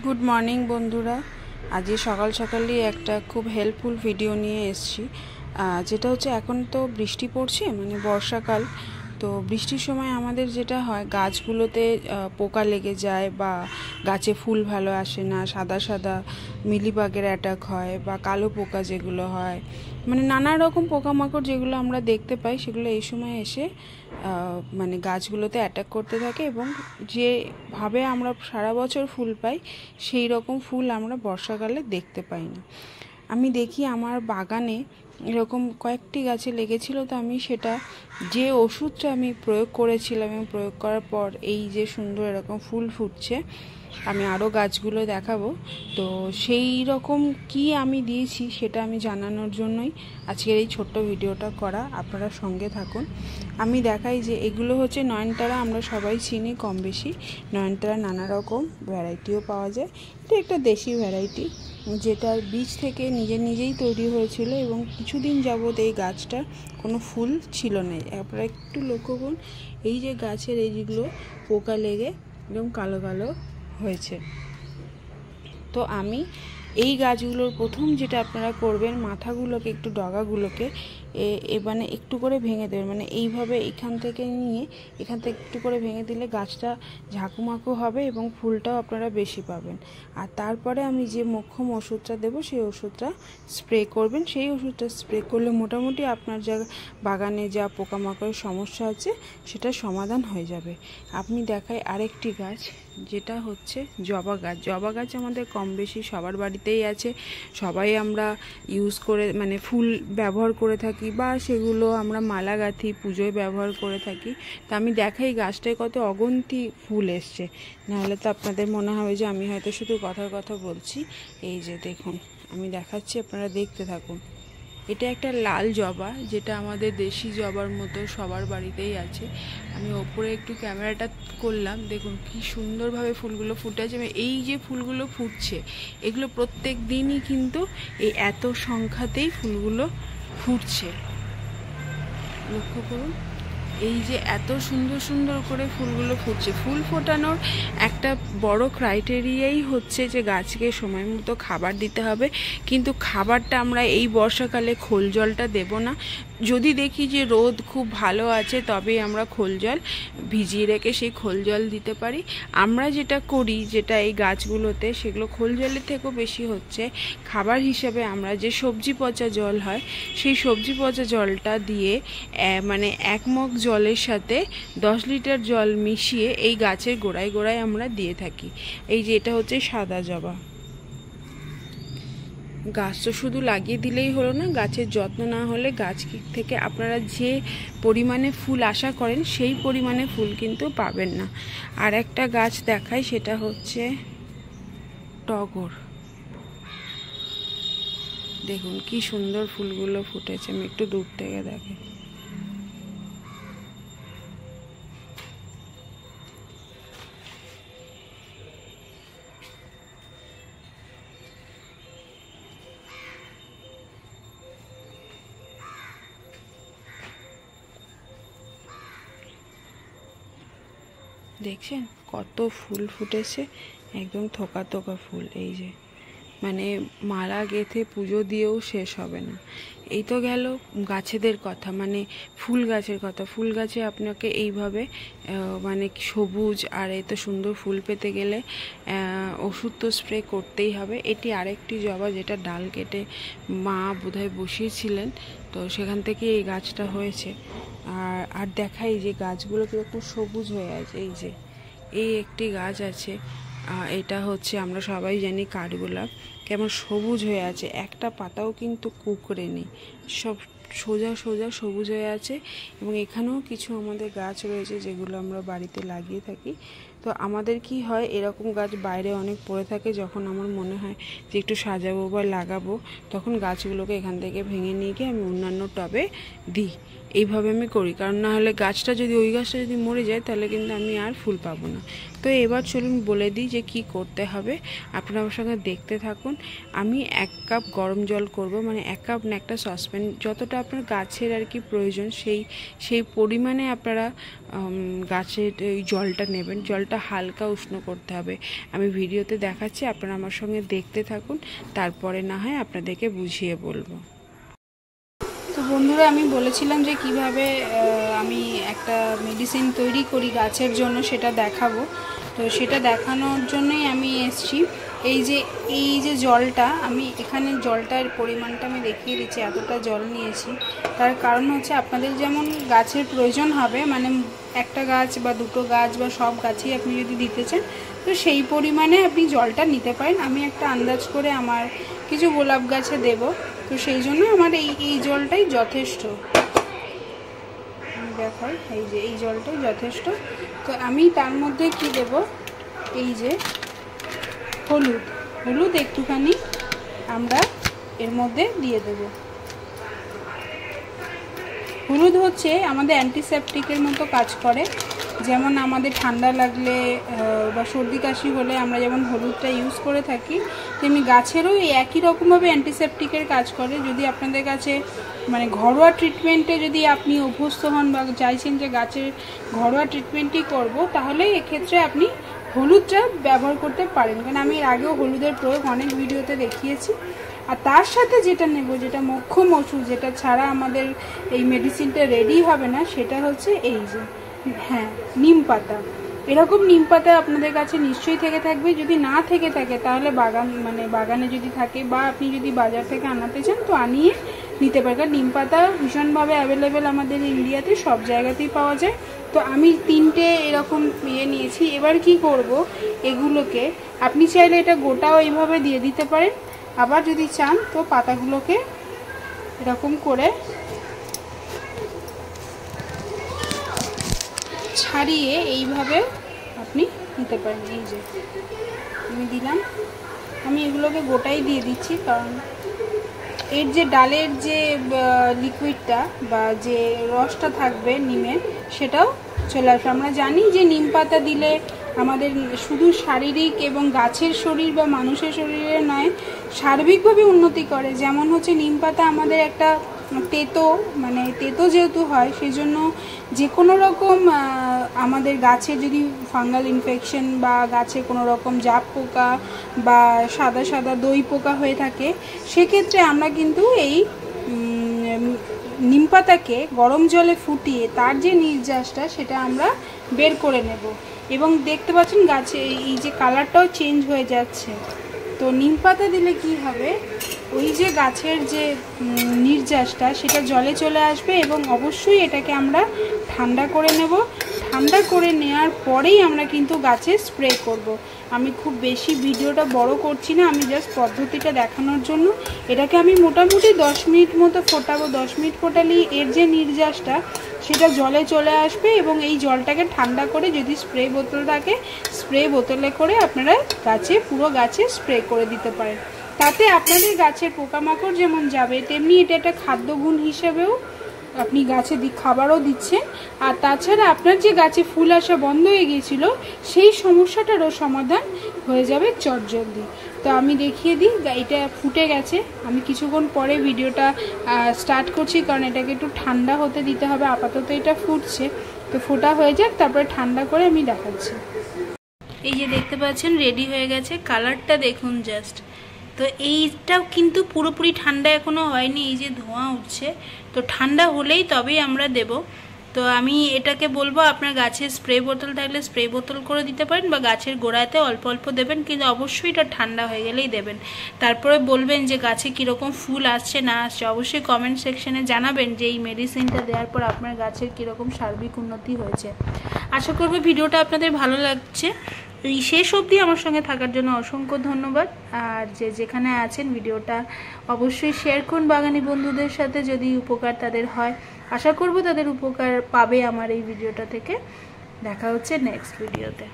Good morning বন্ধুরা, আজকে সকাল সকালই একটা খুব হেল্পফুল ভিডিও নিয়ে এসেছি। যেটা হচ্ছে এখন তো বৃষ্টি পড়ছে, মানে বর্ষাকাল। তো বৃষ্টির সময় আমাদের যেটা হয়, গাছগুলোতে পোকা লেগে যায় বা গাছে ফুল ভালো আসে না, সাদা সাদা মিলিবাগের অ্যাটাক হয় বা কালো পোকা যেগুলো হয়, মানে নানা রকম পোকামাকড় যেগুলো আমরা দেখতে পাই, সেগুলো এই সময় এসে মানে গাছগুলোতে অ্যাটাক করতে থাকে এবং যেভাবে আমরা সারা বছর ফুল পাই সেই রকম ফুল আমরা বর্ষাকালে দেখতে পাই না। আমি দেখি আমার বাগানে এরকম কয়েকটি গাছে লেগেছিল, তো আমি সেটা যে ওষুধটা আমি প্রয়োগ করেছিলাম এবং প্রয়োগ করার পর এই যে সুন্দর এরকম ফুল ফুটছে, আমি আরও গাছগুলো দেখাবো। তো সেই রকম কি আমি দিয়েছি সেটা আমি জানানোর জন্যই আজকের এই ছোট্ট ভিডিওটা করা। আপনারা সঙ্গে থাকুন। আমি দেখাই যে এগুলো হচ্ছে নয়নতারা, আমরা সবাই চিনি কম বেশি। নয়নতারা নানা রকম ভ্যারাইটিও পাওয়া যায়। এটা একটা দেশি ভ্যারাইটি, যেটার বীজ থেকে নিজেই তৈরি হয়েছিল এবং কিছুদিন যাবৎ এই গাছটা কোনো ফুল ছিল না। আপনারা একটু লক্ষ্য করুন, এই যে গাছের এইগুলো পোকা লেগে এবং কালো কালো হয়েছে। তো আমি এই গাছগুলোর প্রথম যেটা আপনারা করবেন, মাথাগুলোকে একটু ডগাগুলোকে মানে একটু করে ভেঙে দেবেন, মানে এইভাবে এখান থেকে নিয়ে এখান থেকে একটু করে ভেঙে দিলে গাছটা ঝাঁকুমাকু হবে এবং ফুলটাও আপনারা বেশি পাবেন। আর তারপরে আমি যে মোক্ষম ওষুধটা দেবো সেই ওষুধটা স্প্রে করবেন। সেই ওষুধটা স্প্রে করলে মোটামুটি আপনার যা বাগানে যা পোকামাকড়ের সমস্যা আছে সেটা সমাধান হয়ে যাবে। আপনি দেখাই আরেকটি গাছ, যেটা হচ্ছে জবা গাছ। জবা গাছ আমাদের কম বেশি সবার বাড়িতেই আছে, সবাই আমরা ইউজ করে মানে ফুল ব্যবহার করে থাকি বা সেগুলো আমরা মালা গাঁথি, পুজোয় ব্যবহার করে থাকি। তা আমি দেখাই গাছটায় কত অগন্তি ফুল এসছে, নাহলে তো আপনাদের মনে হবে যে আমি হয়তো শুধু কথার কথা বলছি। এই যে দেখুন, আমি দেখাচ্ছি, আপনারা দেখতে থাকুন। এটা একটা লাল জবা, যেটা আমাদের দেশি জবার মতো সবার বাড়িতেই আছে। আমি ওপরে একটু ক্যামেরাটা করলাম, দেখুন কি সুন্দরভাবে ফুলগুলো ফুটে আছে। এই যে ফুলগুলো ফুটছে, এগুলো প্রত্যেক দিনই কিন্তু এই এত সংখ্যাতেই ফুলগুলো ফুটছে। লক্ষ্য করুন, এই যে এত সুন্দর সুন্দর করে ফুলগুলো ফুটছে। ফুল ফোটানোর একটা বড় ক্রাইটেরিয়াই হচ্ছে যে গাছকে সময় মতো খাবার দিতে হবে, কিন্তু খাবারটা আমরা এই বর্ষাকালে খোল জলটা দেব না। যদি দেখি যে রোদ খুব ভালো আছে, তবেই আমরা খোল জল ভিজিয়ে রেখে সেই খোল জল দিতে পারি। আমরা যেটা করি, যেটা এই গাছগুলোতে, সেগুলো খোল জলের থেকেও বেশি হচ্ছে খাবার হিসাবে আমরা যে সবজি পচা জল হয়, সেই সবজি পচা জলটা দিয়ে মানে 1 মগ জলের সাথে 10 লিটার জল মিশিয়ে এই গাছের গোড়ায় গোড়ায় আমরা দিয়ে থাকি। এই যে এটা হচ্ছে সাদা জবা গাছ। তো শুধু লাগিয়ে দিলেই হলো না, গাছের যত্ন না হলে গাছ থেকে আপনারা যে পরিমাণে ফুল আশা করেন সেই পরিমাণে ফুল কিন্তু পাবেন না। আর একটা গাছ দেখাই, সেটা হচ্ছে টগর। দেখুন কি সুন্দর ফুলগুলো ফুটেছে। আমি একটু দূর থেকে দেখি। দেখছেন কত ফুল ফুটেছে, একদম থোকা থোকা ফুল। এই যে মানে মালা গেঁথে পুজো দিয়েও শেষ হবে না। এই তো গেল গাছেদের কথা, মানে ফুল গাছের কথা। ফুল গাছে আপনাকে এইভাবে মানে সবুজ আর এত সুন্দর ফুল পেতে গেলে ওষুধ তো স্প্রে করতেই হবে। এটি আরেকটি জবা, যেটা ডাল কেটে মা বোধহয় বসিয়েছিলেন, তো সেখান থেকে এই গাছটা হয়েছে। আর দেখাই যে গাছগুলো কীরকম সবুজ হয়ে আছে। এই যে এই একটি গাছ আছে, এটা হচ্ছে আমরা সবাই জানি কাঠগোলাপ, কেমন সবুজ হয়ে আছে, একটা পাতাও কিন্তু কুঁকড়ে নেই, সব সোজা সোজা সবুজ হয়ে আছে। এবং এখানেও কিছু আমাদের গাছ রয়েছে যেগুলো আমরা বাড়িতে লাগিয়ে থাকি। তো আমাদের কি হয়, এরকম গাছ বাইরে অনেক পড়ে থাকে, যখন আমার মনে হয় যে একটু সাজাবো বা লাগাবো, তখন গাছগুলোকে এখান থেকে ভেঙে নিয়ে গিয়ে আমি অন্যান্য টবে দিই। এইভাবে আমি করি, কারণ না হলে গাছটা যদি ওই গাছটা যদি মরে যায়, তাহলে কিন্তু আমি আর ফুল পাবো না। তো এবার চলুন বলে দিই যে কি করতে হবে, আপনারা আমার সঙ্গে দেখতে থাকুন। আমি 1 কাপ গরম জল করব, মানে 1 কাপ না, একটা সসপ্যান, যতটা আপনার গাছের আর কি প্রয়োজন সেই পরিমাণে আপনারা গাছের ওই জলটা নেবেন। জলটা জলটা হালকা উষ্ণ করতে হবে। আমি ভিডিওতে দেখাচ্ছি, আপনারা আমার সঙ্গে দেখতে থাকুন, তারপরে না হয় আপনাদেরকে বুঝিয়ে বলবো। তো বন্ধুরা, আমি বলেছিলাম যে কিভাবে আমি একটা মেডিসিন তৈরি করি গাছের জন্য, সেটা দেখাবো। তো সেটা দেখানোর জন্যই আমি এসেছি। এই যে জলটা, আমি এখানে জলটার পরিমাণটা আমি দেখিয়ে দিচ্ছি, এতটা জল নিয়েছি। তার কারণ হচ্ছে আপনাদের যেমন গাছের প্রয়োজন হবে, মানে একটা গাছ বা দুটো গাছ বা সব গাছেই আপনি যদি দিতে চান, তো সেই পরিমাণে আপনি জলটা নিতে পারেন। আমি একটা আন্দাজ করে আমার কিছু গোলাপ গাছে দেব, তো সেই জন্য আমার এই জলটাই যথেষ্ট। দেখাই, এই জলটাই যথেষ্ট। তো আমি তার মধ্যে কি দেব, এই যে হলুদ একটুখানি আমরা এর মধ্যে দিয়ে দেব। হলুদ হচ্ছে আমাদের অ্যান্টিসেপটিকের মতো কাজ করে। যেমন আমাদের ঠান্ডা লাগলে বা সর্দি কাশি হলে আমরা যেমন হলুদটা ইউজ করে থাকি, তেমনি গাছেরও এই একই রকমভাবে অ্যান্টিসেপটিকের কাজ করে। যদি আপনাদের কাছে মানে ঘরোয়া ট্রিটমেন্টে যদি আপনি অভ্যস্ত হন বা চাইছেন যে গাছের ঘরোয়া ট্রিটমেন্টই করব, তাহলে এক্ষেত্রে আপনি হলুদটা ব্যবহার করতে পারেন। কারণ আমি এর আগেও হলুদের প্রয়োগ অনেক ভিডিওতে দেখিয়েছি। আর তার সাথে যেটা নেব, যেটা মোক্ষম ওষুধ, যেটা ছাড়া আমাদের এই মেডিসিনটা রেডি হবে না, সেটা হচ্ছে এই যে নিম পাতা। এরকম নিম পাতা আপনাদের কাছে নিশ্চয়ই থেকে থাকবে। যদি না থেকে থাকে তাহলে বাগানে যদি থাকে বা আপনি যদি বাজার থেকে আনাতে চান তো আনিয়ে নিতে পারেন। কারণ নিম পাতা ভীষণভাবে অ্যাভেলেবেল আমাদের ইন্ডিয়াতে, সব জায়গাতেই পাওয়া যায়। তো আমি 3টে এরকম নিয়েছি। এবার কি করব, এগুলোকে আপনি চাইলে এটা গোটাও এইভাবে দিয়ে দিতে পারেন, আবার যদি চান তো পাতাগুলোকে এরকম করে ছাড়িয়ে এইভাবে আপনি নিতে পারেন। এই যে আমি দিলাম, আমি এগুলোকে গোটাই দিয়ে দিচ্ছি, কারণ এর যে ডালের যে লিকুইডটা বা যে রসটা থাকবে নিমের, সেটাও চলে আসবে। আমরা জানি যে নিম পাতা দিলে আমাদের শুধু শারীরিক এবং গাছের শরীর বা মানুষের শরীরে নয়, সার্বিকভাবে উন্নতি করে। যেমন হচ্ছে নিম পাতা আমাদের একটা তেতো যেহেতু হয়, সেই জন্য যে কোনো রকম আমাদের গাছে যদি ফাঙ্গাল ইনফেকশন বা গাছে কোনো রকম জাপ পোকা বা সাদা দই পোকা হয়ে থাকে, সেক্ষেত্রে আমরা কিন্তু এই নিম পাতাকে গরম জলে ফুটিয়ে তার যে নির্যাসটা সেটা আমরা বের করে নেব। এবং দেখতে পাচ্ছেন গাছে এই যে কালারটাও চেঞ্জ হয়ে যাচ্ছে। তো নিম পাতা দিলে কি হবে, ওই যে গাছের যে নির্যাসটা সেটা জলে চলে আসবে এবং অবশ্যই এটাকে আমরা ঠান্ডা করে নেব। ঠান্ডা করে নেওয়ার পরেই আমরা কিন্তু গাছে স্প্রে করব। আমি খুব বেশি ভিডিওটা বড় করছি না, আমি জাস্ট পদ্ধতিটা দেখানোর জন্য। এটাকে আমি মোটামুটি 10 মিনিট মতো ফোটাবো। 10 মিনিট ফোটালেই এর যে নির্যাসটা সেটা জলে চলে আসবে এবং এই জলটাকে ঠান্ডা করে, যদি স্প্রে বোতল থাকে স্প্রে বোতলে করে আপনারা পুরো গাছে স্প্রে করে দিতে পারেন। তাতে আপনাদের গাছের পোকামাকড় যেমন যাবে, তেমনি এটা একটা খাদ্যগুণ হিসেবেও আপনি গাছে খাবারও দিচ্ছেন। আর তাছাড়া আপনার যে গাছে ফুল আসা বন্ধ হয়ে গিয়েছিল, সেই সমস্যাটারও সমাধান হয়ে যাবে চটজলদি। তো আমি দেখিয়ে দিই, এটা ফুটে গেছে। আমি কিছুক্ষণ পরে ভিডিওটা স্টার্ট করছি, কারণ এটাকে একটু ঠান্ডা হতে দিতে হবে। আপাতত এটা ফুটছে, তো ফোটা হয়ে যাক, তারপরে ঠান্ডা করে আমি দেখাচ্ছি। এই যে দেখতে পাচ্ছেন রেডি হয়ে গেছে, কালারটা দেখুন জাস্ট। তো এইটাও কিন্তু পুরোপুরি ঠান্ডা এখনো হয়নি, এই যে ধোঁয়া উঠছে। তো ঠান্ডা হলেই তবেই আমরা দেব। তো আমি এটাকে বলবো, আপনার গাছের স্প্রে বোতল থাকলে স্প্রে বোতল করে দিতে পারেন বা গাছের গোড়াতে অল্প অল্প দেবেন, কিন্তু অবশ্যই এটা ঠান্ডা হয়ে গেলেই দেবেন। তারপরে বলবেন যে গাছে কীরকম ফুল আসছে না আসছে। অবশ্যই কমেন্ট সেকশনে জানাবেন যে এই মেডিসিনটা দেওয়ার পর আপনার গাছের কীরকম সার্বিক উন্নতি হয়েছে। আশা করব ভিডিওটা আপনাদের ভালো লাগছে। এই শেষ অবধি আমার সঙ্গে থাকার জন্য অসংখ্য ধন্যবাদ। আর যেখানে আছেন ভিডিওটা অবশ্যই শেয়ার করুন বাগানি বন্ধুদের সাথে, যদি উপকার তাদের হয়। আশা করব তাদের উপকার পাবে আমার এই ভিডিওটা থেকে। দেখা হচ্ছে নেক্সট ভিডিওতে।